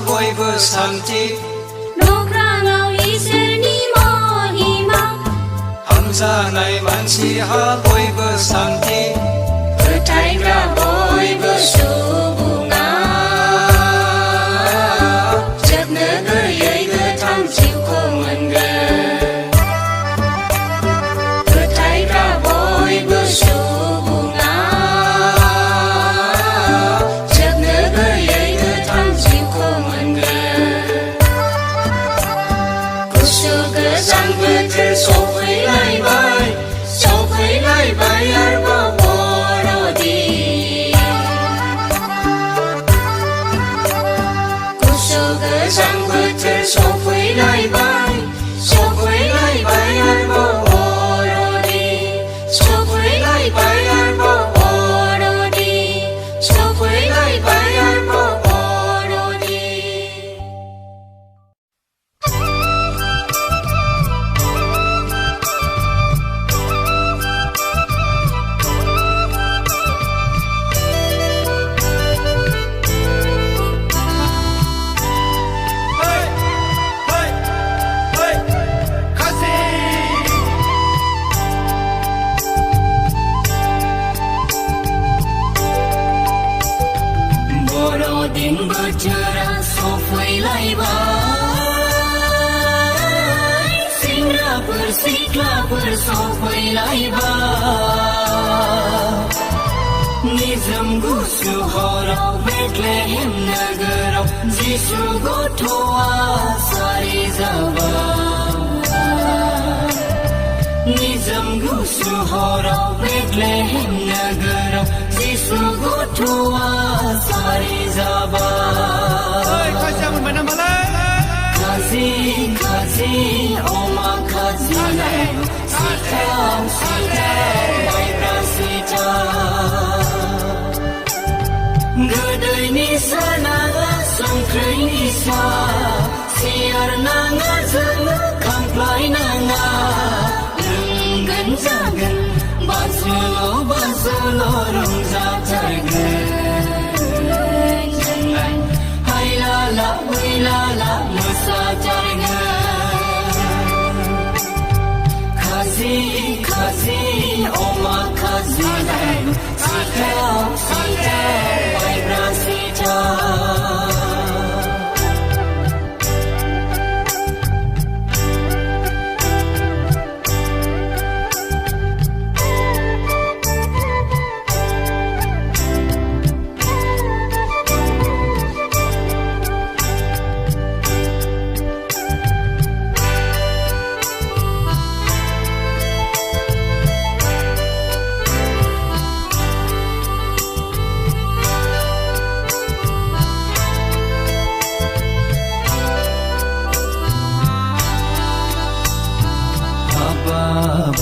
बयबो सान्थि नख्राङाव इसोरनि महिमा हामजानाय मानसिहा बयबो सान्थि फोथायग्रा बयबो सुबुङा जोबनो गैयै गोथां जिउखौ मोनगोन फोथायग्रा बयबो सुबुङा जोबनो गैयै गोथां जिउखौ मोनगोन गुसु गोजां बोथोर सफैलायबाय आरोबाव बर'दिन गुसु गोजां बोथोर सफैलायबाय आरोबाव बर'दिन सफैलायबाय आरोबाव बर'दिन सफैलायबाय आरोबाव बर'दिन बोथोरा सफैलायबाय सेंग्राफोर सिख्लाफोर सफैलायबाय निजोम गुसु हराव बेथलेहेम नोगोराव जिसु गथ'आ सारि जाबाय निजोम गुसु हराव बेथलेहेम नोगोराव जिसु गथ'आ सारि जाबाय खाजि खाजि अमा खाजि सिथाव माइब्रा सिथाव गोदैनि सा नाङा संख्रैनि सा सियार नाङा जोंनो खामफ्लाय नाङा लोंगोन जागोन बाजोल' रंजाथारगोन जोंलाय हायलाला हुइलाला मोसाथारगोन खाजि खाजि अमा खाजि सिथाव माइब्रा सिथाव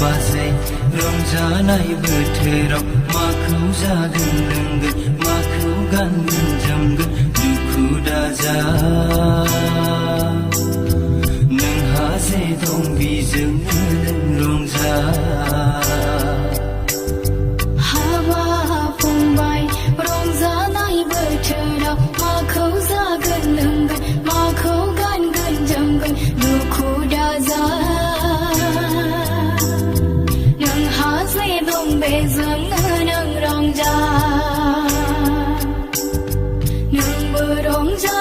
बाजै रंजानाय बोथोराव माखौ जागोन लोंगोन माखौ गानगोन जोमगोन दुखु दाजा नोंहा जे दं बेजोंनो नों रंजा हाबा फंबाय रंजानाय बोथोराव माखौ जागोन लोंगोन माखौ गानगोन जोमगोन दुखु दाजा बेजोंनो नों रंजा नोंबो रंजा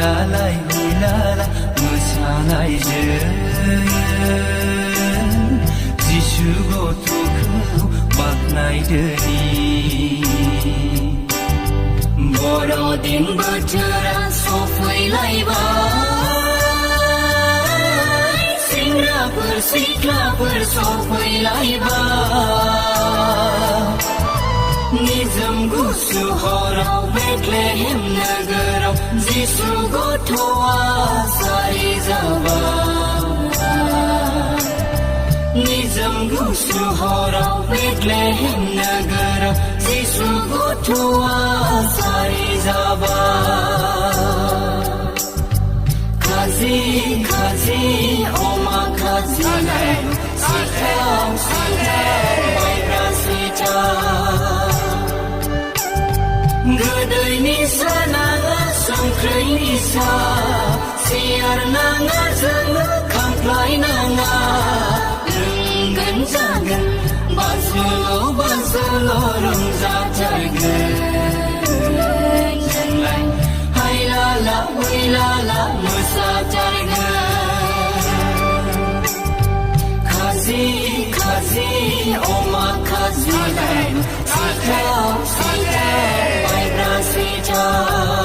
हुइलालाय हुइलाला मोसानायजों जिसु गथ'खौ बाख्नायदोनि बर'दिन बोथोरा सफैलायबाय सेंग्राफोर सिख्लाफोर सफैलायबाय निजोम गुसु हराव बेथलेहेम नोगोराव जिसु गथ'आ जारि जाबाय निजोम गुसु हराव बेथलेहेम नोगोराव जिसु गथ'आ जारि जाबाय खाजि खाजि अमा खाजि सिथाव सिथाव माइब्रा सिथाव गोदैनि सा नाङा संख्रैनि सा सियार नाङा जोङो खामफ्लाय नाङा लोंगोन जागोन बाजुल' रंजाथारगोन जोंलाय हायलाला हुइलाला मोसाथारगोन खाजि खाजि अमा खाजि सिथाव सिथाव माइब्रा सिथाव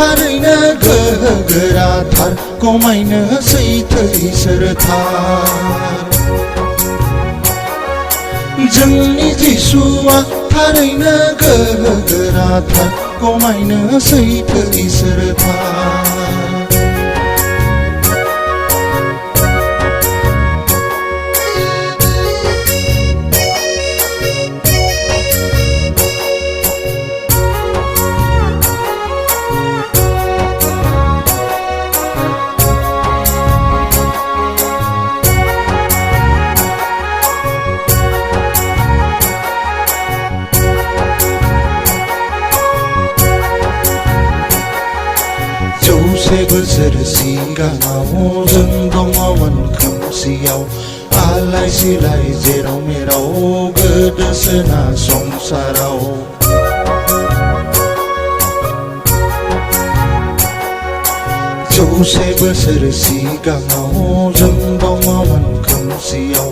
थारैनो गोहो गोराथार गमायनो सैथो इसोरथार जोंनि जिसुआ थारैनो गोहो गोराथार गमायनो सैथो इसोरथार जौसे बोसोर सिगाङाव जों दङमोन खोमसियाव आलाय सिलाय जेराव मेराव गोदोसोना संसाराव जौसे बोसोर सिगाङाव जों दङमोन खोमसियाव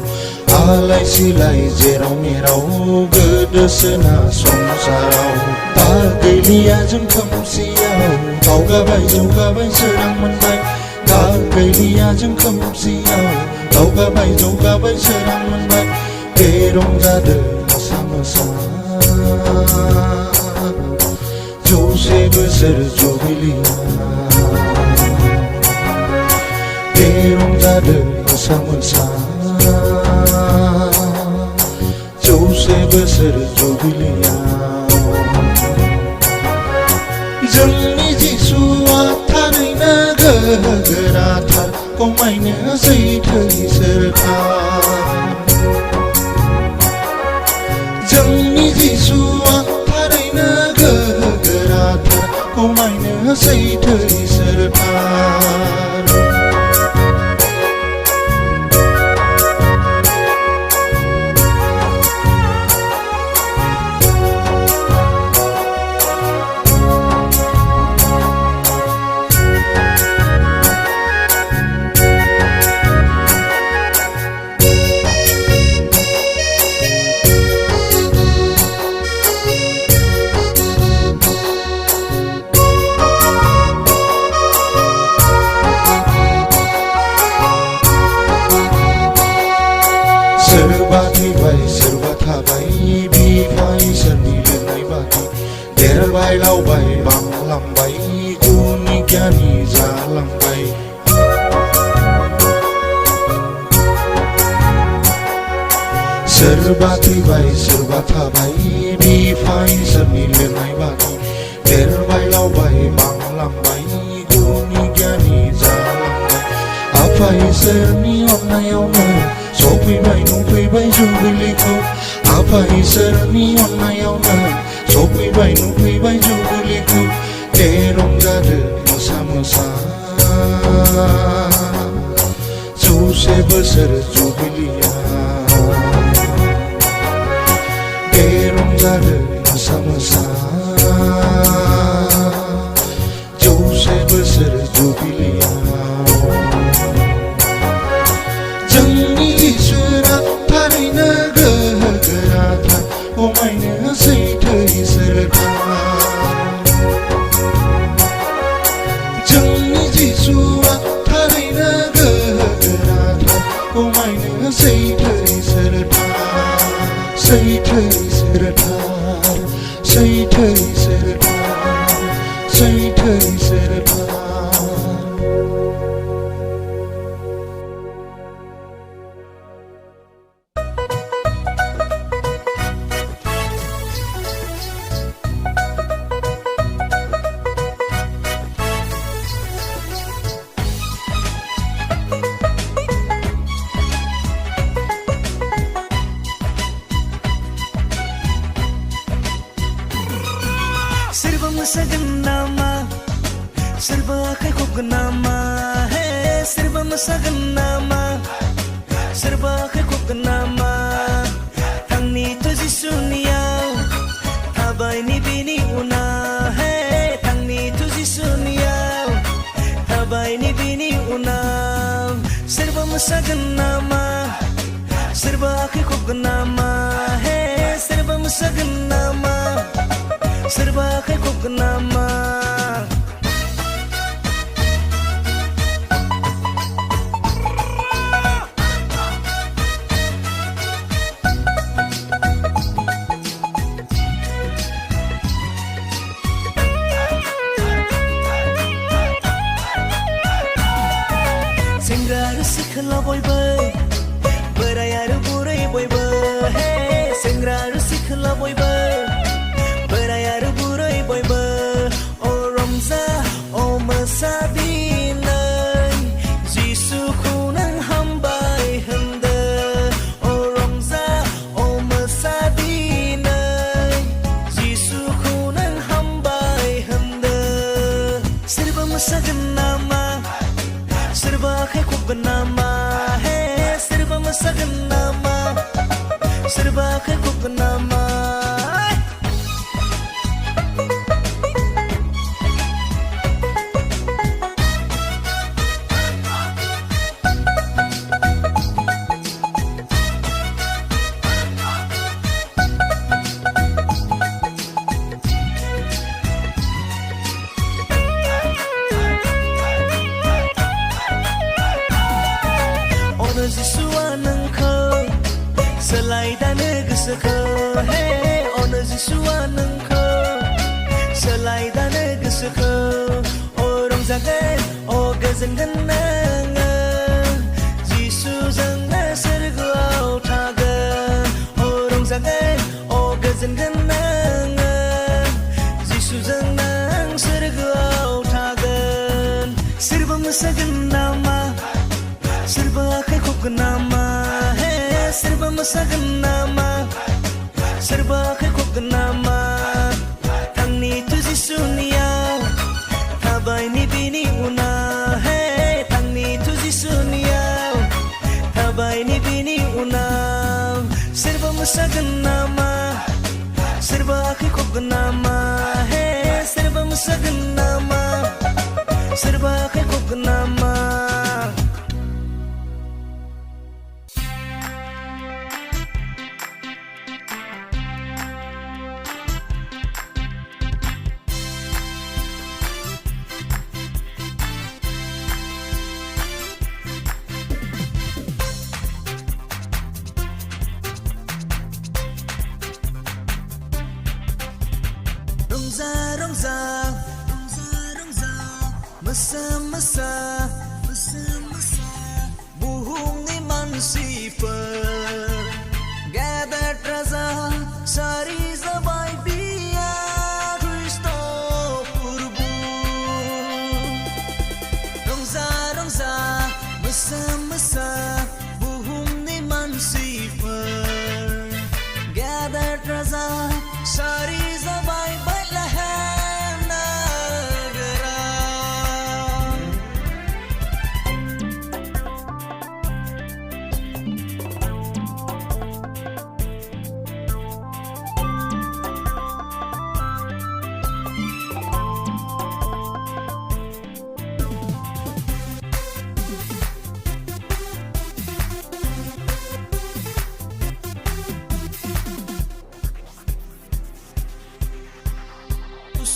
आलाय सिलाय जेराव मेराव गोदोसोना संसाराव दा गैलिया जों खोमसियाव दावगाबाय जौगाबाय सोरां मोनबाय दा गैलिया जों खोमसियाव दावगाबाय जौगाबाय सोरां मोनबाय बे रंजादों मोसा मोसा जौसे बोसोर जुबिलिया बे रंजादों मोसा मोसा जौसे बोसोर जुबिलिया जोंनि जिसुआ थारैनो गोहो गोराथार गमायनो सैथो इसोरथार जोंनि जिसुआ थारैनो गोहो गोराथार गमायनो सैथो इसोरथार सोरबा थैबाय सोरबा थाबाय बिफा इसोरनि लिरनाय बादि देरबाय लावबाय बांलांबाय गुनि गियानि जालांबाय सोरबा थैबाय सोरबा थाबाय बिफा इसोरनि लिरनाय बादि देरबाय लावबाय बांलांबाय गुनि गियानि जालांबाय आफा इसोरनि अननायावनो सफैबाय नुफैबाय जुबिलिखौ आफा इसोरनि अननायावनो सफैबाय नुफैबाय जुबिलिखौ दे रंजादो मोसा मोसा जौसे बोसोर जुबिलिया दे रंजादो मोसा मोसा जौसे बोसोर जुबिलिया जोंनि इसोरा थारैनो गोहो गोराथार गमायनो सैथो इसोरथार जोंनि जिसुआ थारैनो गोहो गोराथार गमायनो सैथो इसोरथार सैथो इसोरथार सैथो इसोरथार सैथो इसोरथार Serba masagan nama, serba akai kop nama, hey serba masagan nama, serba akai kop nama. Tangni to jisunia, tabai ni bini una, hey tangni to jisunia, tabai ni bini una. Serba masagan nama, serba akai kop nama, hey serba masagan nama. Serba akai kop nama serba kekuk nama. Jisua nengkau selai dana geseko, hey, ono Jisua nengkau selai dana geseko. Orang jaga, oh gazan genanga, Jisu jangna sergau taga. Orang jaga, oh gazan genanga, Jisu jangna sergau taga. Serba masagan nama. Serba kekuk nama, hey, serba masagan nama, serba kekuk nama. Tangni tu Jisunia, tabai ni bini una, hey, tangni tu Jisunia, tabai ni bini una. Serba masagan nama, serba kekuk nama, hey, serba masagan nama, serba kekuk nama. Mesa-mesa buhung ni mansifar gathered raza sari zabai biya Kristo purbu. Rongza mesa-mesa buhung ni mansifar gathered raza sari zabai Bethlehem negara.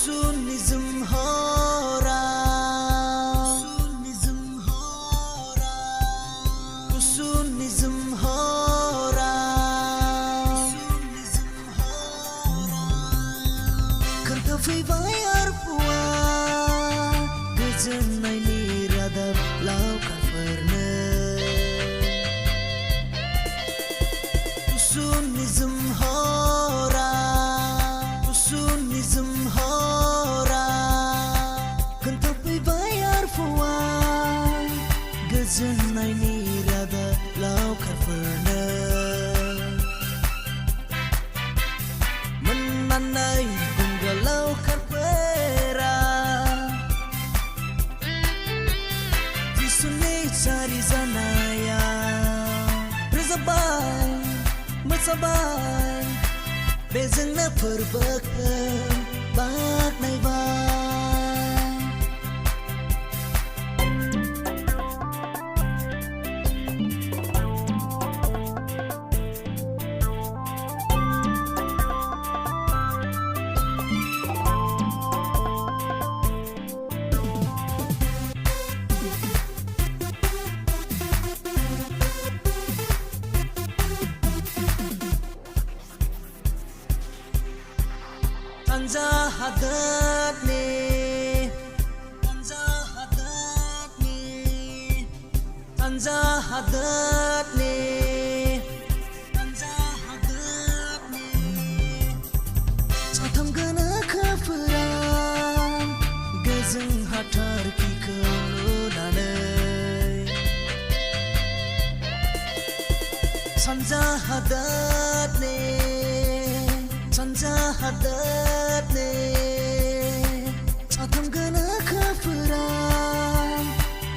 Sunnism hora, Sunnism hora, Kanta bayar puan, Gejenai ni radap lau kafarna. Sunnism hora, Sunnism hora, Kanta bayar puan, Gejenai ni radap lau kafarna. Menanai gunggalau karpera, Jisuni cari zanaya, Berzabai, bersabai, Bezengna perbekam, bak naibai. Tanja hadat ni, Tanja hadat ni, Tanja hadat ni, Tanja hadat ni. Satam gana kafiran, Gezeng hatar ki kelunanai. Tanja hadat ni, Tanja hadat ni, Satam gana kafiran,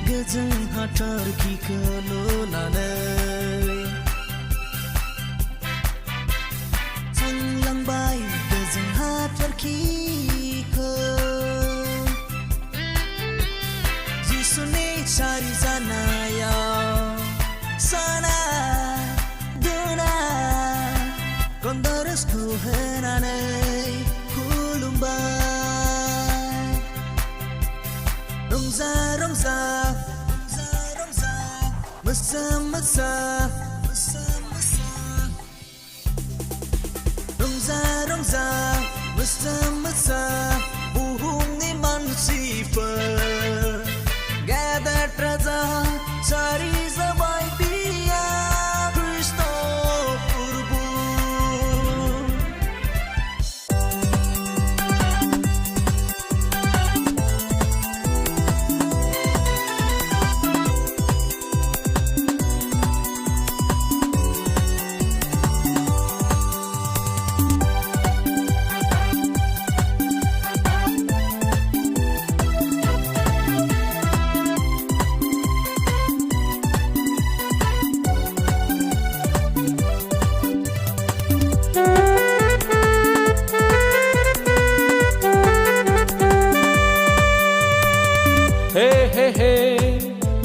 Gezeng hatar ki kelunanai. Wondrous Tuhanane Kulumbai Rongza Rongza Masa Masa Rongza Rongza Masa Masa Buhungni manusia Gather treasure Sari Zabai Pia Kristo Purbu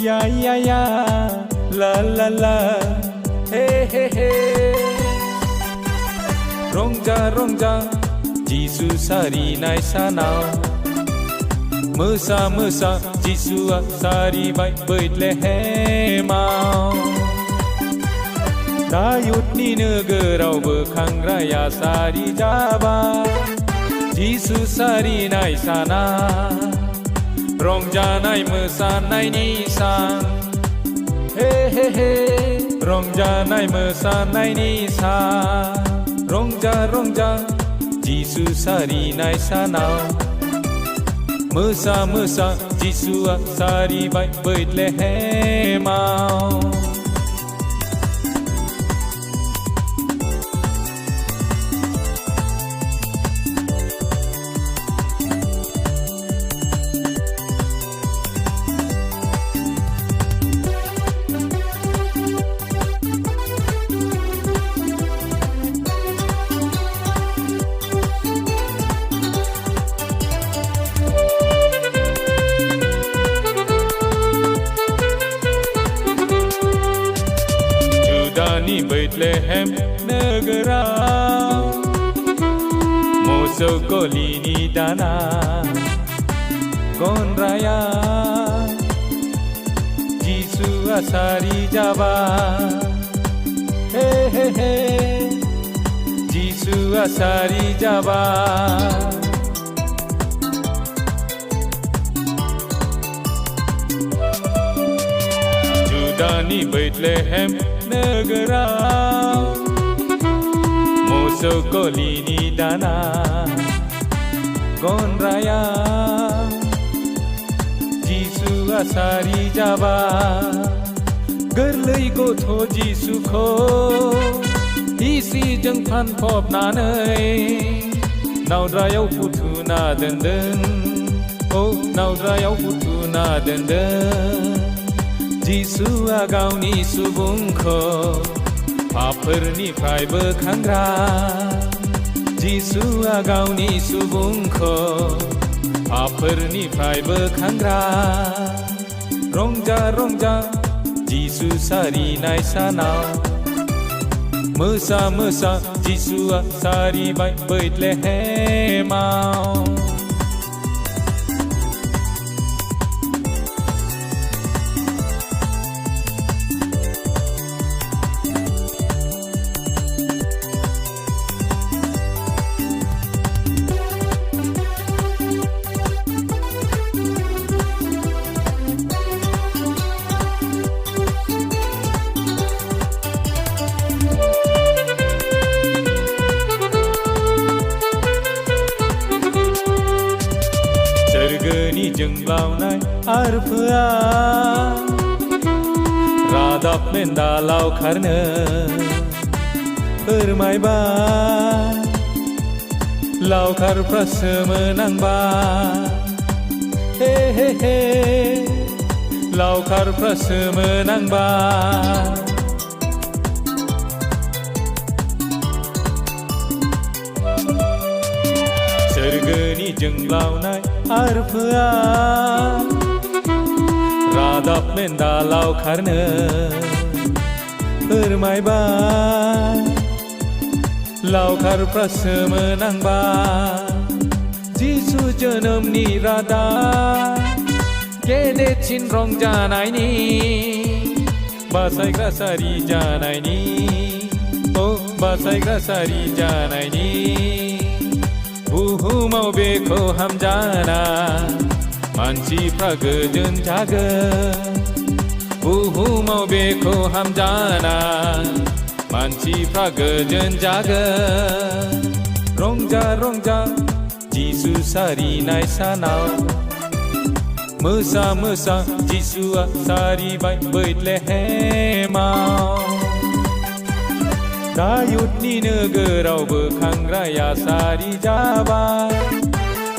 Ya ya ya la la la hey hey hey Rongja rongja Jisu sari nai sanau Mesa mesa Jisu sari bai Bethlehem Dayutni negaraवबो खांग्राया सारि जाबाय जिसु सारि नाय साना रंजानाय मोसानायनि सान हे हे हे रंजानाय मोसानायनि सान रंजा रंजा जिसु सारिनाय सानाव मोसा मोसा जिसुआ सारिबाय बेथलेहेमाव Bethlehem negara Moso golini dana Gon raya Jisu asari jaba Hey hey hey Jisu asari jaba Judani Bethlehem negara Moso golini dana Gon raya Jisu asari jaba Gerlei gotho Jisuko Isi jeng फानफबनानै नावद्रायाव फुथुना दोनदों Oh नावद्रायाव फुथुना दोनदों जिसुआ गावनि सुबुंखौ पापफोरनिफ्राय बोखांग्रा जिसुआ गावनि सुबुंखौ पापफोरनिफ्राय बोखांग्रा रंजा रंजा जिसु सारिनाय सानाव मोसा मोसा जिसुआ सारिबाय बेथलेहेमाव जोंब्लावनाय आरफोआ रादाब मेन्दा लावखारनो फोरमायबाय लावखारफ्रा सोमोनांबाय हे हे हे लावखारफ्रा सोमोनांबाय सोरगोनि जोंब्लावनाय आरफोआ रादाब मेन्दा लावखारनो फोरमायबाय लावखारफ्रा सोमोनांबाय जिसु जोनोमनि रादाब गेदेरसिन रंजानायनि बासायग्रा सारि जानायनि बासायग्रा सारि जानायनि बुहुमाव बेखौ हामजाना मानसिफ्रा गोजोन जागोन बुहुमाव बेखौ हामजाना मानसिफ्रा गोजोन जागोन रंजा रंजा जिसु सारिनाय सानाव मोसा मोसा जिसुआ सारिबाय बैतलेहेमाव दायुदनि नोगोरावबो खांग्राया सारि जाबाय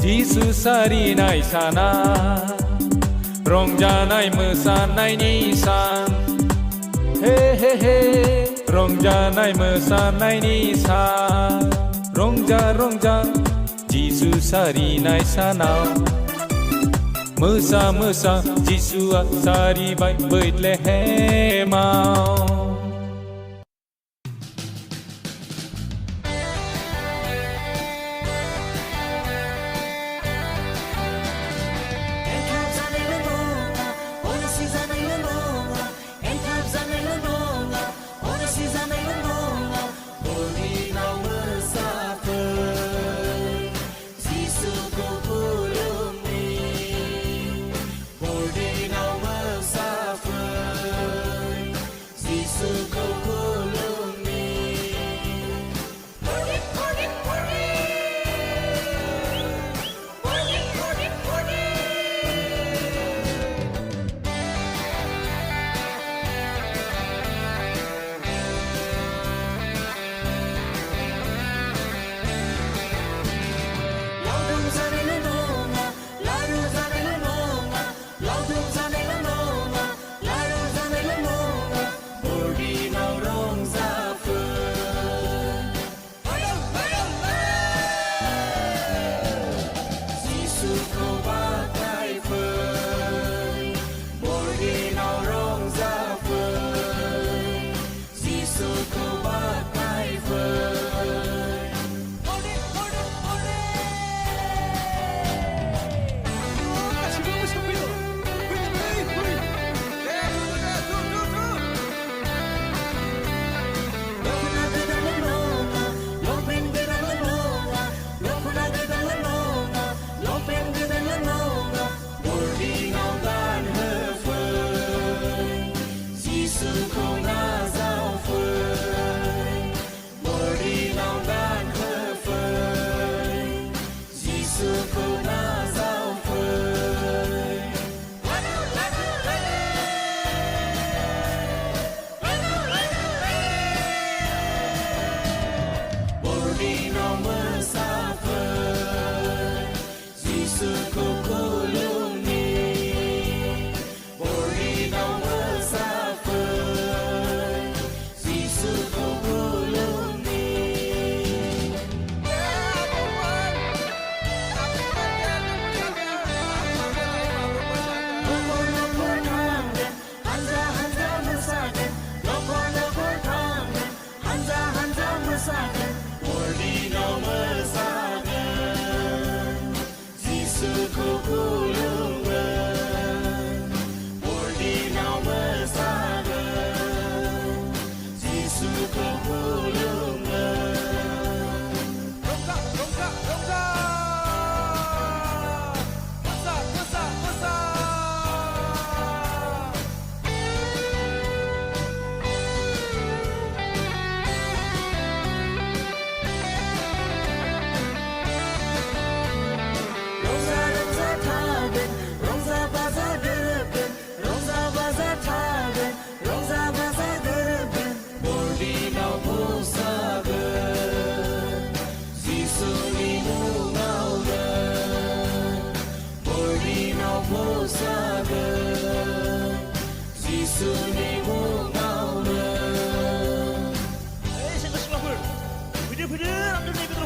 जिसु सारिनाय साना रंजानाय मोसानायनि सान हे हे हे रंजानाय मोसानायनि सान रंजा रंजा जिसु सारिनाय सानाव मोसा मोसा जिसुआ सारिबाय बैतलेहेमाव Hey, saya ke sekolah pun. Video-video, ambil